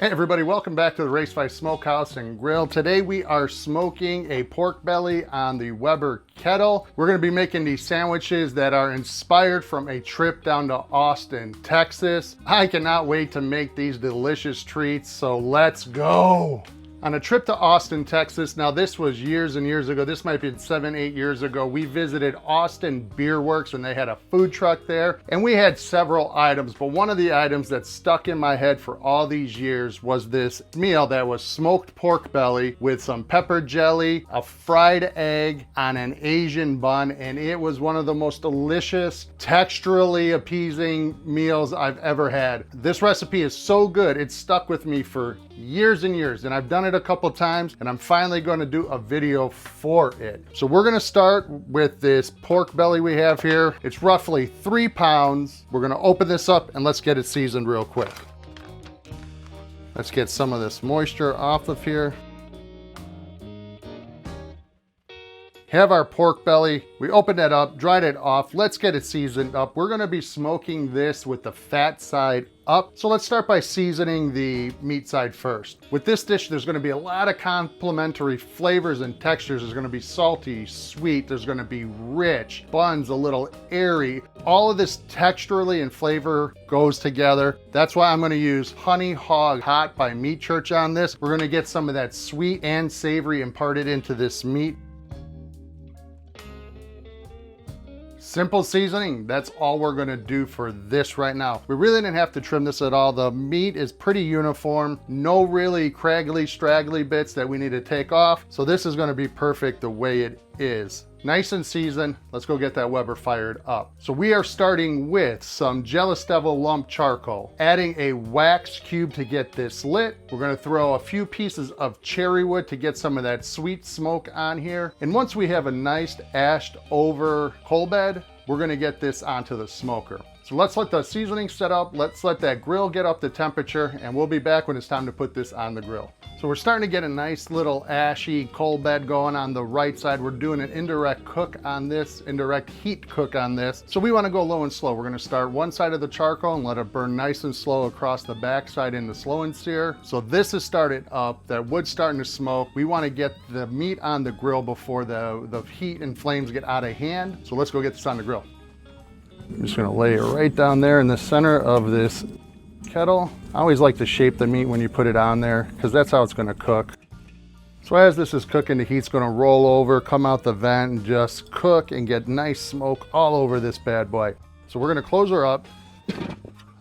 Hey everybody, welcome back to the Race 5 Smokehouse and Grill. Today we are smoking a pork belly on the Weber Kettle. We're going to be making these sandwiches that are inspired from a trip down to Austin, Texas. I cannot wait to make these delicious treats, so let's go! On a trip to Austin, Texas, now this was years and years ago, this might be 7-8 years ago, we visited Austin Beer Works and they had a food truck there, and we had several items, but one of the items that stuck in my head for all these years was this meal that was smoked pork belly with some pepper jelly, a fried egg on an Asian bun, and it was one of the most delicious, texturally appeasing meals I've ever had. This recipe is so good, it's stuck with me for years and years, and I've done it a couple times, and I'm finally going to do a video for it. So we're going to start with this pork belly we have here. It's roughly 3 pounds. We're going to open this up and let's get it seasoned real quick. Let's get some of this moisture off of here. Have our pork belly, we opened it up, dried it off, let's get it seasoned up. We're gonna be smoking this with the fat side up. So let's start by seasoning the meat side first. With this dish, there's gonna be a lot of complementary flavors and textures. There's gonna be salty, sweet, there's gonna be rich, buns a little airy. All of this texturally and flavor goes together. That's why I'm gonna use Honey Hog Hot by Meat Church on this. We're gonna get some of that sweet and savory imparted into this meat. Simple seasoning, that's all we're gonna do for this right now. We really didn't have to trim this at all. The meat is pretty uniform, no really craggly, straggly bits that we need to take off. So this is gonna be perfect the way it is. Nice and seasoned. Let's go get that Weber fired up. So we are starting with some Jalapeño lump charcoal, adding a wax cube to get this lit. We're gonna throw a few pieces of cherry wood to get some of that sweet smoke on here. And once we have a nice ashed over coal bed, we're gonna get this onto the smoker. So let's let the seasoning set up, let's let that grill get up to temperature, and we'll be back when it's time to put this on the grill. So we're starting to get a nice little ashy coal bed going on the right side. We're doing an indirect cook on this, indirect heat cook on this. So we wanna go low and slow. We're gonna start one side of the charcoal and let it burn nice and slow across the back side in the slow and sear. So this is started up, that wood's starting to smoke. We wanna get the meat on the grill before the heat and flames get out of hand. So let's go get this on the grill. I'm just gonna lay it right down there in the center of this kettle. I always like to shape the meat when you put it on there because that's how it's gonna cook. So as this is cooking, the heat's gonna roll over, come out the vent and just cook and get nice smoke all over this bad boy. So we're gonna close her up,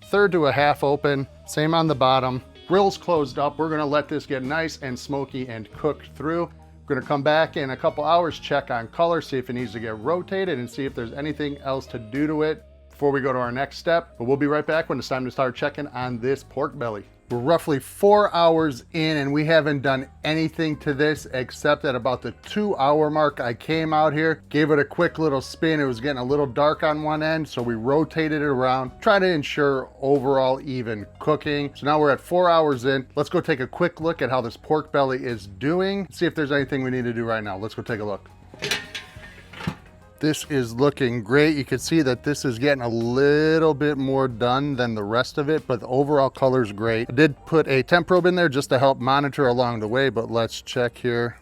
third to a half open, same on the bottom. Grill's closed up. We're gonna let this get nice and smoky and cooked through. We're gonna come back in a couple hours, check on color, see if it needs to get rotated and see if there's anything else to do to it before we go to our next step. But we'll be right back when it's time to start checking on this pork belly. We're roughly 4 hours in and we haven't done anything to this except at about the 2-hour mark. I came out here, gave it a quick little spin. It was getting a little dark on one end, so we rotated it around, try to ensure overall even cooking. So now we're at 4 hours in. Let's go take a quick look at how this pork belly is doing. See if there's anything we need to do right now. Let's go take a look. This is looking great. You can see that this is getting a little bit more done than the rest of it, but the overall color is great. I did put a temp probe in there just to help monitor along the way, but let's check here.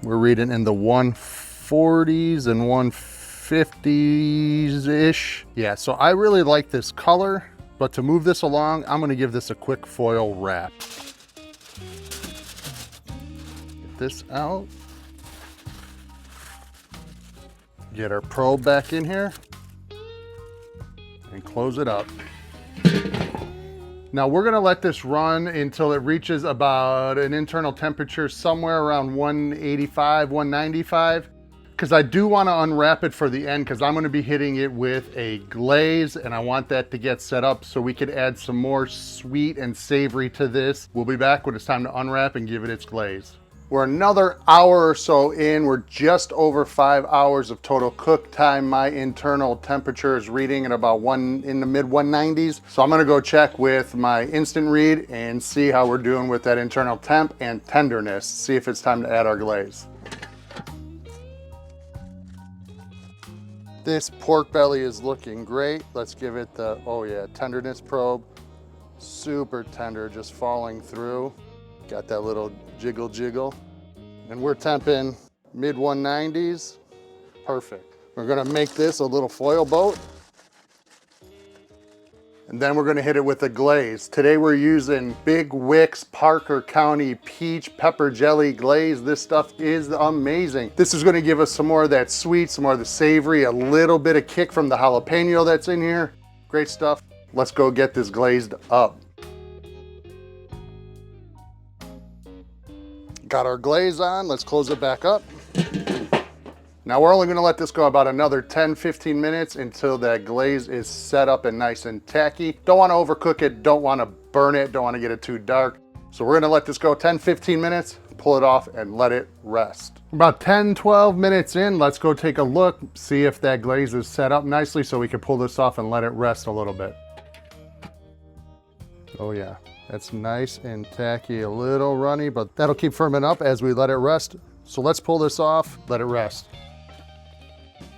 We're reading in the 140s and 150s-ish. Yeah, so I really like this color, but to move this along, I'm gonna give this a quick foil wrap. Get this out. Get our probe back in here and close it up. Now we're gonna let this run until it reaches about an internal temperature somewhere around 185, 195, because I do wanna unwrap it for the end because I'm gonna be hitting it with a glaze and I want that to get set up so we could add some more sweet and savory to this. We'll be back when it's time to unwrap and give it its glaze. We're another hour or so in. We're just over 5 hours of total cook time. My internal temperature is reading at about in the mid 190s. So I'm gonna go check with my instant read and see how we're doing with that internal temp and tenderness. See if it's time to add our glaze. This pork belly is looking great. Let's give it the, oh yeah, tenderness probe. Super tender, just falling through. Got that little jiggle jiggle. And we're temping mid 190s. Perfect. We're gonna make this a little foil boat. And then we're gonna hit it with a glaze. Today we're using Big Wick's Parker County Peach Pepper Jelly Glaze. This stuff is amazing. This is gonna give us some more of that sweet, some more of the savory, a little bit of kick from the jalapeno that's in here. Great stuff. Let's go get this glazed up. Got our glaze on, let's close it back up. Now we're only gonna let this go about another 10-15 minutes until that glaze is set up and nice and tacky. Don't wanna overcook it, don't wanna burn it, don't wanna get it too dark. So we're gonna let this go 10-15 minutes, pull it off and let it rest. About 10-12 minutes in, let's go take a look, see if that glaze is set up nicely so we can pull this off and let it rest a little bit. Oh yeah. That's nice and tacky, a little runny, but that'll keep firming up as we let it rest. So let's pull this off, let it rest.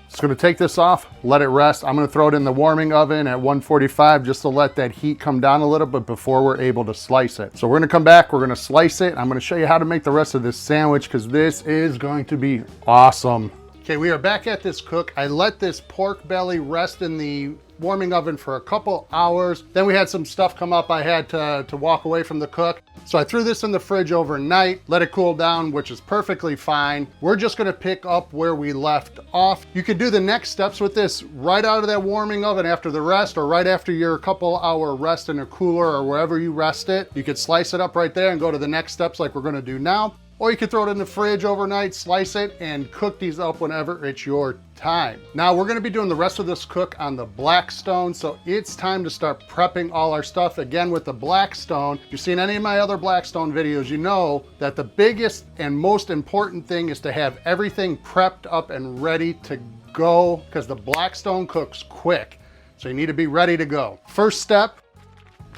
Just gonna take this off, let it rest. I'm gonna throw it in the warming oven at 145 just to let that heat come down a little bit before we're able to slice it. So we're gonna come back, we're gonna slice it. I'm gonna show you how to make the rest of this sandwich because this is going to be awesome. Okay, we are back at this cook. I let this pork belly rest in the warming oven for a couple hours. Then we had some stuff come up. I had to walk away from the cook. So I threw this in the fridge overnight, let it cool down, which is perfectly fine. We're just gonna pick up where we left off. You could do the next steps with this right out of that warming oven after the rest or right after your couple hour rest in a cooler or wherever you rest it. You could slice it up right there and go to the next steps like we're gonna do now. Or you could throw it in the fridge overnight, slice it, and cook these up whenever it's your time. Now we're gonna be doing the rest of this cook on the Blackstone, so it's time to start prepping all our stuff. Again, with the Blackstone, if you've seen any of my other Blackstone videos, you know that the biggest and most important thing is to have everything prepped up and ready to go, because the Blackstone cooks quick, so you need to be ready to go. First step,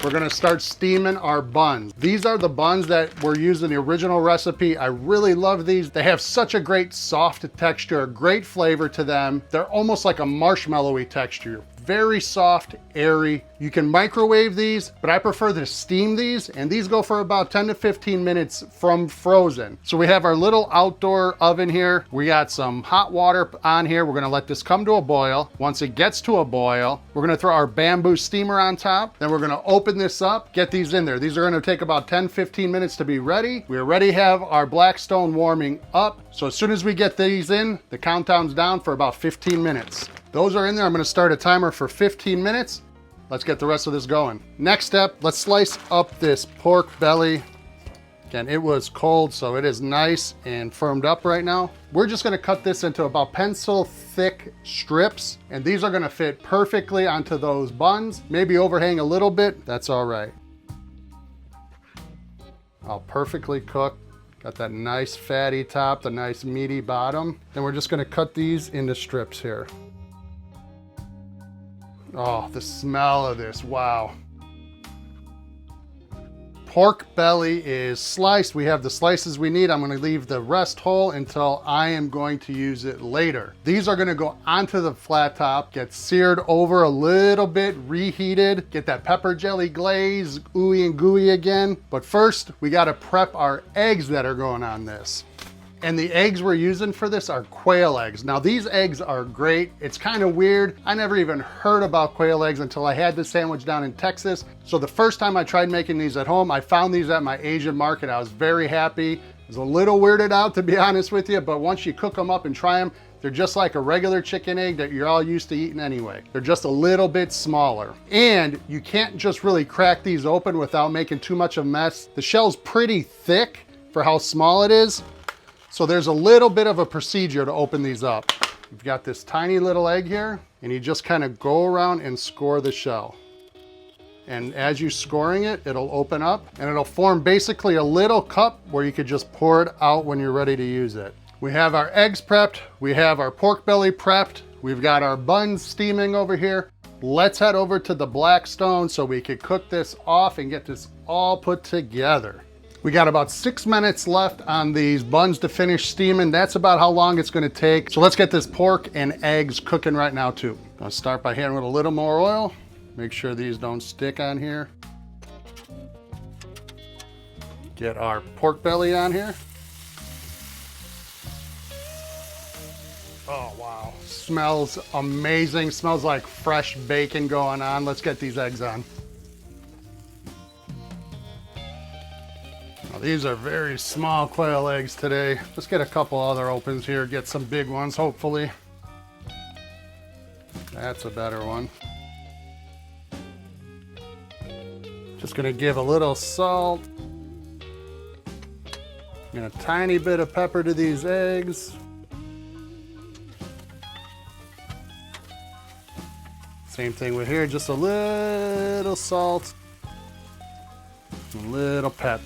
we're gonna start steaming our buns. These are the buns that were used in the original recipe. I really love these. They have such a great soft texture, a great flavor to them. They're almost like a marshmallowy texture. Very soft, airy. You can microwave these, but I prefer to steam these, and these go for about 10 to 15 minutes from frozen. So we have our little outdoor oven here. We got some hot water on here. We're gonna let this come to a boil. Once it gets to a boil, we're gonna throw our bamboo steamer on top. Then we're gonna open this up, get these in there. These are gonna take about 10-15 minutes to be ready. We already have our Blackstone warming up. So as soon as we get these in, the countdown's down for about 15 minutes. Those are in there. I'm gonna start a timer for 15 minutes. Let's get the rest of this going. Next step, let's slice up this pork belly. Again, it was cold, so it is nice and firmed up right now. We're just gonna cut this into about pencil thick strips, and these are gonna fit perfectly onto those buns. Maybe overhang a little bit, that's all right. All perfectly cooked. Got that nice fatty top, the nice meaty bottom. Then we're just gonna cut these into strips here. Oh, the smell of this, wow. Pork belly is sliced. We have the slices we need. I'm gonna leave the rest whole until I am going to use it later. These are gonna go onto the flat top, get seared over a little bit, reheated, get that pepper jelly glaze, ooey and gooey again. But first, we gotta prep our eggs that are going on this. And the eggs we're using for this are quail eggs. Now these eggs are great. It's kind of weird. I never even heard about quail eggs until I had this sandwich down in Texas. So the first time I tried making these at home, I found these at my Asian market. I was very happy. I was a little weirded out, to be honest with you, but once you cook them up and try them, they're just like a regular chicken egg that you're all used to eating anyway. They're just a little bit smaller. And you can't just really crack these open without making too much of a mess. The shell's pretty thick for how small it is. So there's a little bit of a procedure to open these up. You've got this tiny little egg here, and you just kind of go around and score the shell. And as you're scoring it, it'll open up, and it'll form basically a little cup where you could just pour it out when you're ready to use it. We have our eggs prepped, we have our pork belly prepped, we've got our buns steaming over here. Let's head over to the Blackstone so we could cook this off and get this all put together. We got about 6 minutes left on these buns to finish steaming. That's about how long it's gonna take. So let's get this pork and eggs cooking right now too. I'll start by hitting with a little more oil. Make sure these don't stick on here. Get our pork belly on here. Oh, wow. Smells amazing. Smells like fresh bacon going on. Let's get these eggs on. Now, these are very small quail eggs today. Let's get a couple other opens here. Get some big ones, hopefully. That's a better one. Just gonna give a little salt and a tiny bit of pepper to these eggs. Same thing with here, just a little salt, a little pep.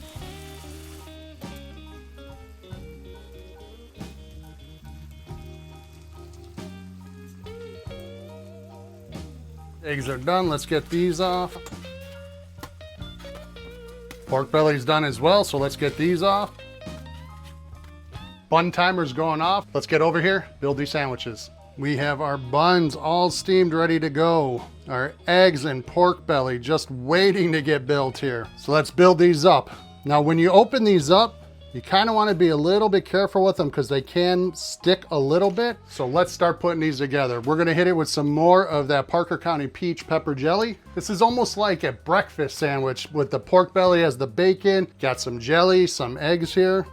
Eggs are done, let's get these off. Pork belly's done as well, so let's get these off. Bun timer's going off. Let's get over here, build these sandwiches. We have our buns all steamed, ready to go. Our eggs and pork belly just waiting to get built here. So let's build these up. Now, when you open these up, you kind of want to be a little bit careful with them because they can stick a little bit. So let's start putting these together. We're gonna hit it with some more of that Parker County peach pepper jelly. This is almost like a breakfast sandwich with the pork belly as the bacon. Got some jelly, some eggs here.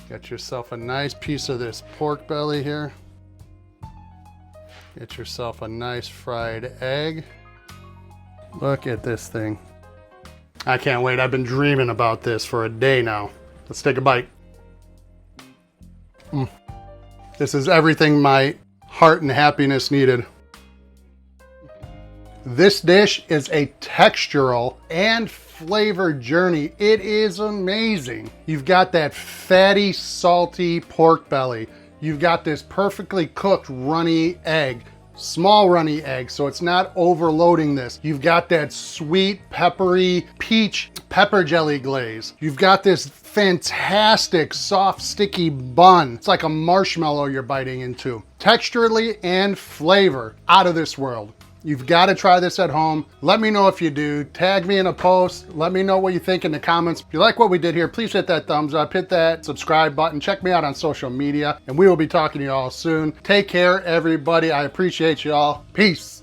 Get yourself a nice piece of this pork belly here. Get yourself a nice fried egg. Look at this thing. I can't wait. I've been dreaming about this for a day now. Let's take a bite. This is everything my heart and happiness needed. This dish is a textural and flavor journey. It is amazing. You've got that fatty, salty pork belly. You've got this perfectly cooked runny egg. Small runny egg, so it's not overloading this. You've got that sweet, peppery peach pepper jelly glaze. You've got this fantastic, soft, sticky bun. It's like a marshmallow you're biting into. Texturally and flavor, out of this world. You've got to try this at home. Let me know if you do. Tag me in a post. Let me know what you think in the comments. If you like what we did here, please hit that thumbs up, hit that subscribe button. Check me out on social media, and we will be talking to you all soon. Take care, everybody. I appreciate you all. Peace.